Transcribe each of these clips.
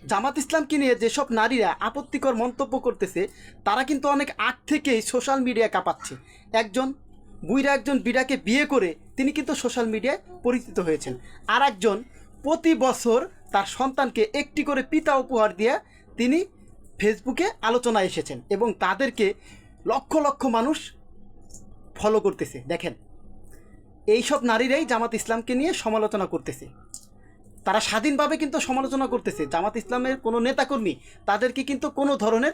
জামাত ইসলামকে নিয়ে যেসব নারীরা আপত্তিকর মন্তব্য করতেছে তারা কিন্তু অনেক আগ থেকেই সোশ্যাল মিডিয়ায় কাঁপাচ্ছে। একজন বিড়াকে বিয়ে করে তিনি কিন্তু সোশ্যাল মিডিয়ায় পরিচিত হয়েছেন। আর একজন প্রতি বছর তার সন্তানকে একটি করে পিতা উপহার দিয়ে তিনি ফেসবুকে আলোচনায় এসেছেন এবং তাদেরকে লক্ষ লক্ষ মানুষ ফলো করতেছে। দেখেন, এইসব নারীরাই জামাত ইসলামকে নিয়ে সমালোচনা করতেছে। তারা স্বাধীনভাবে কিন্তু সমালোচনা করতেছে। জামাত ইসলামের কোনো নেতাকর্মী তাদেরকে কিন্তু কোনো ধরনের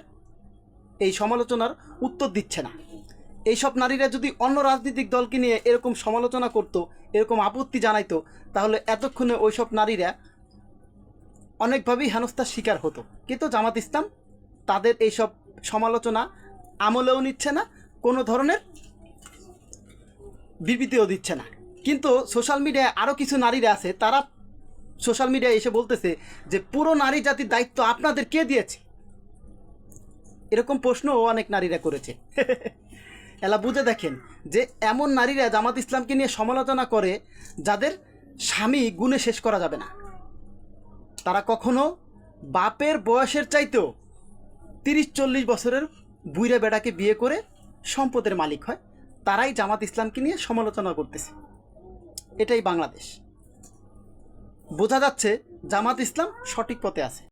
এই সমালোচনার উত্তর দিচ্ছে না। এইসব নারীরা যদি অন্য রাজনৈতিক দলকে নিয়ে এরকম সমালোচনা করত, এরকম আপত্তি জানাইতো, তাহলে এতক্ষণে ওইসব নারীরা অনেকভাবেই হেনস্থার শিকার হতো। কিন্তু জামাত ইসলাম তাদের এইসব সমালোচনা আমলেও নিচ্ছে না, কোনো ধরনের বিবৃতিও দিচ্ছে না। কিন্তু সোশ্যাল মিডিয়ায় আরও কিছু নারীরা আছে, তারা সোশ্যাল মিডিয়ায় এসে বলতেছে যে পুরো নারী জাতির দায়িত্ব আপনাদের কে দিয়েছে। এরকম প্রশ্নও অনেক নারীরা করেছে। এলা বুঝে দেখেন যে এমন নারীরা জামাত ইসলামকে নিয়ে সমালোচনা করে যাদের স্বামী গুণে শেষ করা যাবে না। তারা কখনো বাপের বয়সের চাইতেও 30-40 বছরের বুইরা বেড়াকে বিয়ে করে সম্পদের মালিক হয়। তারাই জামাত ইসলামকে নিয়ে সমালোচনা করতেছে। এটাই বাংলাদেশ। বোঝা যাচ্ছে জামাত ইসলাম সঠিক পথে আছে।